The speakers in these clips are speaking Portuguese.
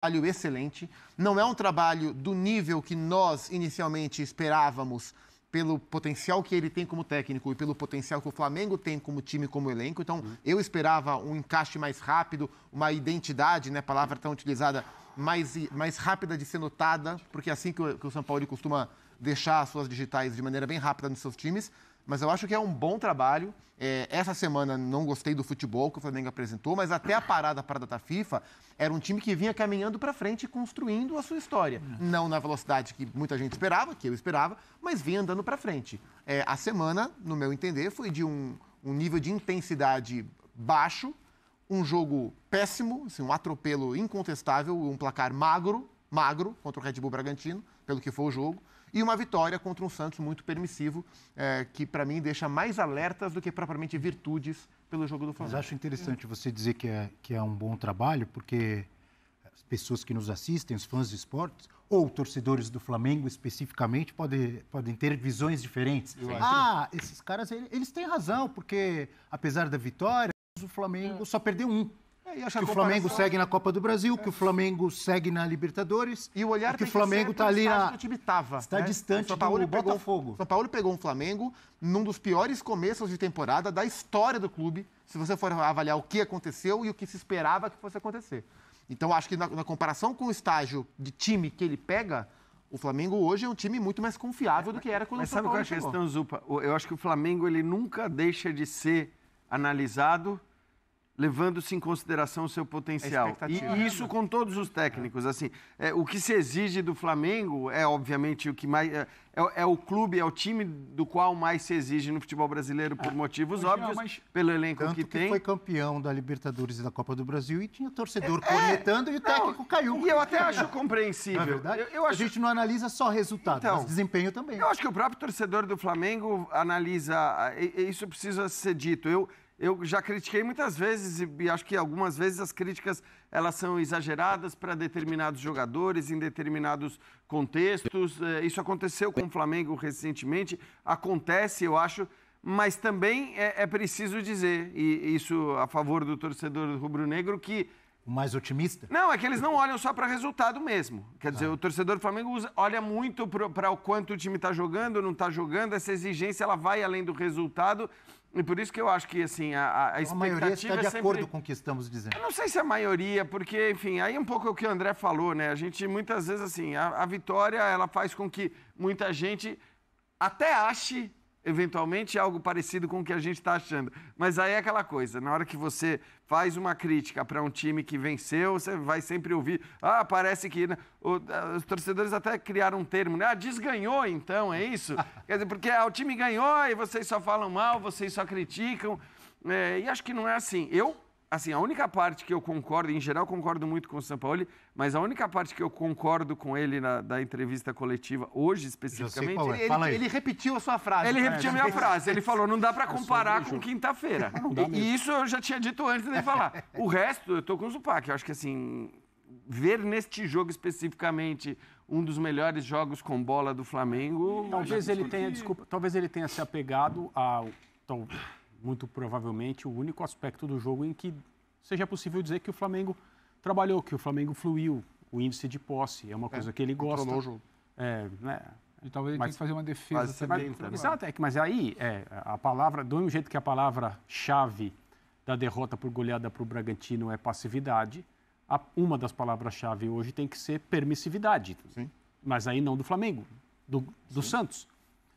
trabalho excelente, não é um trabalho do nível que nós inicialmente esperávamos, pelo potencial que ele tem como técnico e pelo potencial que o Flamengo tem como time, como elenco. Então, eu esperava um encaixe mais rápido, uma identidade, né, palavra tão utilizada, mais rápida de ser notada, porque é assim que o São Paulo costuma deixar as suas digitais de maneira bem rápida nos seus times. Mas eu acho que é um bom trabalho. Essa semana não gostei do futebol que o Flamengo apresentou, mas até a parada para a data FIFA, era um time que vinha caminhando para frente e construindo a sua história. Não na velocidade que muita gente esperava, que eu esperava, mas vinha andando para frente. A semana, no meu entender, foi de um nível de intensidade baixo, um jogo péssimo, assim, um atropelo incontestável, um placar magro contra o Red Bull Bragantino, pelo que foi o jogo. E uma vitória contra um Santos muito permissivo, que para mim deixa mais alertas do que propriamente virtudes pelo jogo do Flamengo. Mas acho interessante você dizer que é um bom trabalho, porque as pessoas que nos assistem, os fãs de esportes, ou torcedores do Flamengo especificamente, podem ter visões diferentes. Esses caras, eles têm razão, porque apesar da vitória, o Flamengo só perdeu um. Que o Flamengo segue na Copa do Brasil, que o Flamengo segue na Libertadores. E o olhar que o Flamengo está ali na... que o time tava, está distante do Botafogo. São Paulo pegou um Flamengo num dos piores começos de temporada da história do clube, se você for avaliar o que aconteceu e o que se esperava que fosse acontecer. Então, acho que na comparação com o estágio de time que ele pega, o Flamengo hoje é um time muito mais confiável do que era quando o São Paulo chegou. Mas sabe qual é a questão, Zupa? Eu acho que o Flamengo ele nunca deixa de ser analisado levando-se em consideração o seu potencial. E isso com todos os técnicos. Assim, o que se exige do Flamengo é, obviamente, o que mais... É o clube, é o time do qual mais se exige no futebol brasileiro por motivos óbvios, pelo elenco tanto que tem. Foi campeão da Libertadores e da Copa do Brasil e tinha torcedor cornetando e o técnico caiu. E eu até acho compreensível. Não é verdade? A gente não analisa só resultado, mas desempenho também. Eu acho que o próprio torcedor do Flamengo analisa... Isso precisa ser dito. Eu já critiquei muitas vezes e acho que algumas vezes as críticas elas são exageradas para determinados jogadores, em determinados contextos. Isso aconteceu com o Flamengo recentemente, acontece, eu acho, mas também é preciso dizer, e isso a favor do torcedor rubro-negro, que... O mais otimista? Não, é que eles não olham só para resultado mesmo. Quer dizer, o torcedor do Flamengo olha muito para o quanto o time está jogando, não está jogando, essa exigência ela vai além do resultado. E por isso que eu acho que, assim, a expectativa... A maioria está de acordo com o que estamos dizendo. Eu não sei se a maioria, porque, enfim, aí um pouco é o que o André falou, né? A gente, muitas vezes, assim, a vitória, ela faz com que muita gente até ache, eventualmente, algo parecido com o que a gente está achando. Mas aí é aquela coisa, na hora que você faz uma crítica para um time que venceu, você vai sempre ouvir, parece que... Né? Os torcedores até criaram um termo, né? Desganhou, então, é isso? Quer dizer, porque o time ganhou e vocês só falam mal, vocês só criticam. E acho que não é assim. Assim, a única parte que eu concordo, em geral concordo muito com o Sampaoli, mas a única parte que eu concordo com ele da entrevista coletiva, hoje especificamente... Ele repetiu a sua frase. Ele repetiu a minha frase. Ele falou, não dá para comparar com quinta-feira. E isso eu já tinha dito antes de falar. O resto, eu tô com o Zupac. Eu acho que, assim, ver neste jogo especificamente um dos melhores jogos com bola do Flamengo... Talvez ele tenha se apegado ao... muito provavelmente, o único aspecto do jogo em que seja possível dizer que o Flamengo trabalhou, que o Flamengo fluiu, o índice de posse, é uma coisa que ele gosta. Controlou o jogo. Né? E talvez ele tenha que fazer uma defesa também. Exato, mas aí, a palavra, do mesmo jeito que a palavra-chave da derrota por goleada para o Bragantino é passividade, uma das palavras-chave hoje tem que ser permissividade. Sim. Mas aí não do Flamengo, do Santos.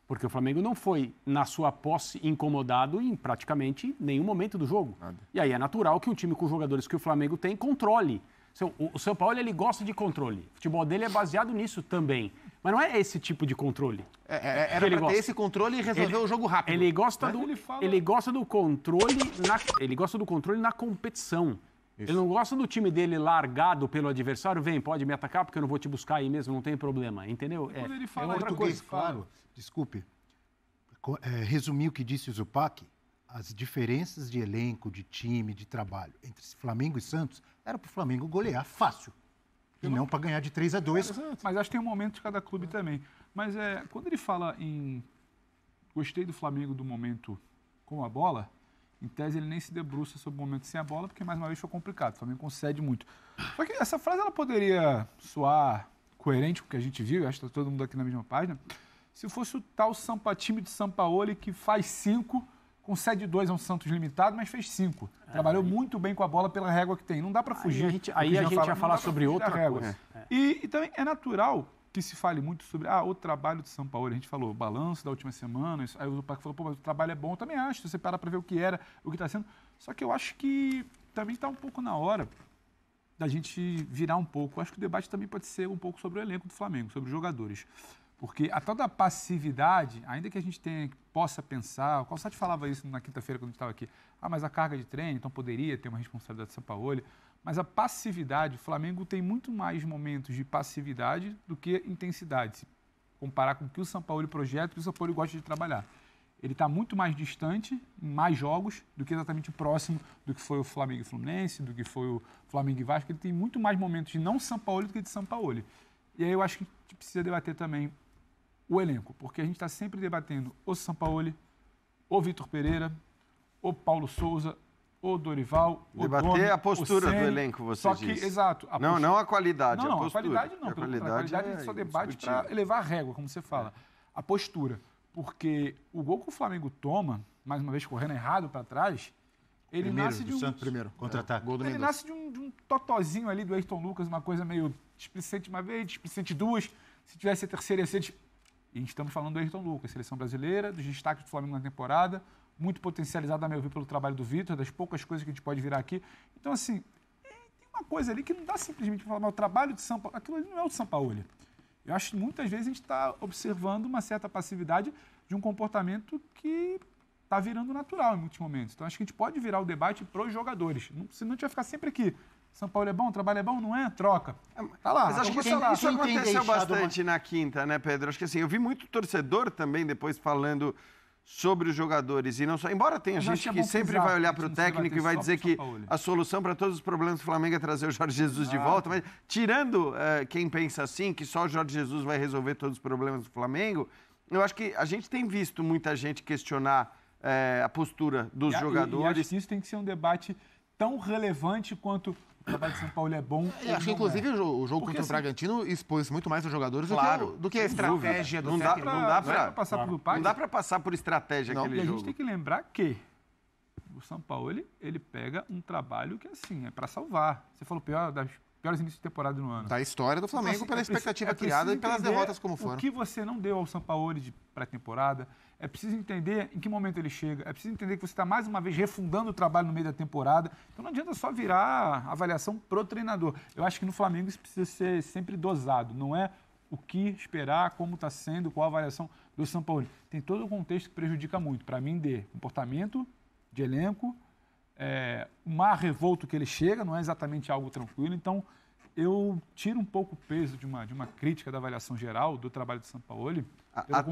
Porque o Flamengo não foi, na sua posse, incomodado em praticamente nenhum momento do jogo. Nada. E aí é natural que um time com os jogadores que o Flamengo tem controle. O São Paulo, ele gosta de controle. O futebol dele é baseado nisso também. Mas não é esse tipo de controle. Era para ter esse controle e resolver o jogo rápido. Ele gosta do controle na competição. Isso. Ele não gosta do time dele largado pelo adversário. Pode me atacar porque eu não vou te buscar aí mesmo, não tem problema. Entendeu? Quando ele fala outra coisa, claro. Desculpe, resumir o que disse o Zupac, as diferenças de elenco, de time, de trabalho entre Flamengo e Santos, era para o Flamengo golear fácil, e não para ganhar de 3-2. Mas acho que tem um momento de cada clube também. Mas quando ele fala em gostei do Flamengo do momento com a bola, em tese, ele nem se debruça sobre o momento sem a bola, porque, mais uma vez, foi complicado. O Flamengo concede muito. Só que essa frase ela poderia soar coerente com o que a gente viu, acho que está todo mundo aqui na mesma página, se fosse o tal time de Sampaoli que faz 5, concede 2 a um Santos limitado, mas fez 5. Trabalhou muito bem com a bola pela régua que tem. Não dá para fugir. Aí a gente ia falar sobre outra coisa. E também é natural que se fale muito sobre o trabalho de Sampaoli. A gente falou o balanço da última semana, aí o Paco falou, pô, mas o trabalho é bom. Eu também acho, se você parar para ver o que era, o que está sendo. Só que eu acho que também está um pouco na hora da gente virar um pouco. Eu acho que o debate também pode ser um pouco sobre o elenco do Flamengo, sobre os jogadores. Porque a tal da passividade, ainda que a gente possa pensar, o Calçade falava isso na quinta-feira quando a gente estava aqui, mas a carga de treino, então poderia ter uma responsabilidade de Sampaoli, mas a passividade, o Flamengo tem muito mais momentos de passividade do que intensidade, se comparar com o que o Sampaoli projeta, o que o Sampaoli gosta de trabalhar. Ele está muito mais distante, em mais jogos, do que exatamente próximo do que foi o Flamengo e Fluminense, do que foi o Flamengo e Vasco. Ele tem muito mais momentos de não Sampaoli do que de Sampaoli. E aí eu acho que a gente precisa debater também o elenco, porque a gente está sempre debatendo o Sampaoli, o Vitor Pereira, o Paulo Souza, o Dorival, debater o Domi, a postura o Ceni, do elenco, você só que, diz. exato. Não a qualidade, não, a postura. A qualidade não. A qualidade a gente só debate para elevar a régua, como você fala. A postura. Porque o gol que o Flamengo toma, mais uma vez correndo errado para trás, ele nasce de um... Primeiro, contra-ataque. Ele nasce de um totozinho ali do Ayrton Lucas, uma coisa meio displicente uma vez, displicente duas. Se tivesse a terceira, ia ser... E a gente estamos falando do Ayrton Lucas, seleção brasileira, dos destaques do Flamengo na temporada, muito potencializado, a meu ver, pelo trabalho do Vitor, das poucas coisas que a gente pode virar aqui. Então, assim, tem uma coisa ali que não dá simplesmente para falar, mas o trabalho de Sampaoli, aquilo ali não é o Sampaoli. Eu acho que muitas vezes a gente está observando uma certa passividade de um comportamento que está virando natural em muitos momentos. Então, acho que a gente pode virar o debate para os jogadores. Senão a gente vai ficar sempre aqui. Sampaoli é bom, o trabalho é bom, não é? Troca. Tá lá. Mas acho que isso aconteceu bastante na quinta, né, Pedro? Acho que assim, eu vi muito torcedor também depois falando sobre os jogadores e não só. Embora tenha gente que sempre vai olhar para o técnico e vai dizer que a solução para todos os problemas do Flamengo é trazer o Jorge Jesus de volta, mas tirando quem pensa assim, que só o Jorge Jesus vai resolver todos os problemas do Flamengo, eu acho que a gente tem visto muita gente questionar a postura dos jogadores. E acho que isso tem que ser um debate tão relevante quanto o trabalho de São Paulo é bom. Acho que, inclusive, o jogo contra o Bragantino expôs muito mais os jogadores do que a estratégia do técnico. Não dá para passar por estratégia aquele jogo. E a gente tem que lembrar que o São Paulo, ele pega um trabalho que, assim, é para salvar. Você falou das piores inícios de temporada no ano. Da história do Flamengo, então, assim, pela expectativa criada e pelas derrotas como foram. O que você não deu ao São Paulo de pré-temporada. É preciso entender em que momento ele chega. É preciso entender que você está, mais uma vez, refundando o trabalho no meio da temporada. Então, não adianta só virar avaliação pro treinador. Eu acho que no Flamengo isso precisa ser sempre dosado. Não é o que esperar, como está sendo, qual a avaliação do São Paulo. Tem todo o contexto que prejudica muito. Para mim, de comportamento, de elenco, o mar revolto que ele chega, não é exatamente algo tranquilo. Então, eu tiro um pouco o peso de uma crítica da avaliação geral do trabalho do São Paulo.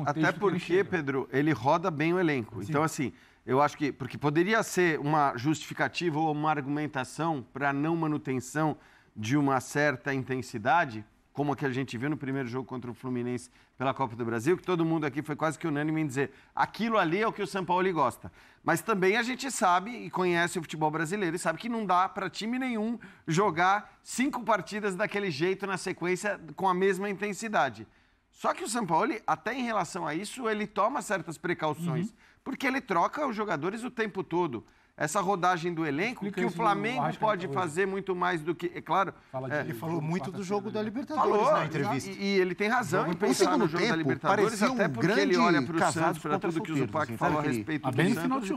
Até porque, Pedro, ele roda bem o elenco. Sim. Então, assim, eu acho que... Porque poderia ser uma justificativa ou uma argumentação para a não manutenção de uma certa intensidade, como a que a gente viu no primeiro jogo contra o Fluminense pela Copa do Brasil, que todo mundo aqui foi quase que unânime em dizer aquilo ali é o que o São Paulo gosta. Mas também a gente sabe e conhece o futebol brasileiro e sabe que não dá para time nenhum jogar 5 partidas daquele jeito na sequência com a mesma intensidade. Só que o São Paulo, até em relação a isso, ele toma certas precauções, porque ele troca os jogadores o tempo todo. Essa rodagem do elenco, que o Flamengo pode fazer muito mais do que... É claro... Ele falou muito do jogo da Libertadores na entrevista. E ele tem razão em pensar no jogo da Libertadores, até porque ele olha para o Santos, para tudo que o Zupac falou a respeito do Santos.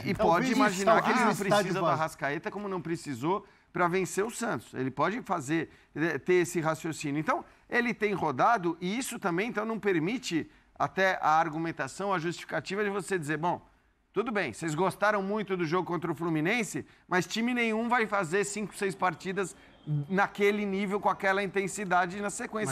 E pode imaginar que ele não precisa do Arrascaeta como não precisou para vencer o Santos. Ele pode ter esse raciocínio. Então, ele tem rodado e isso também então não permite até a argumentação, a justificativa de você dizer, bom, tudo bem, vocês gostaram muito do jogo contra o Fluminense, mas time nenhum vai fazer 5, 6 partidas naquele nível, com aquela intensidade na sequência.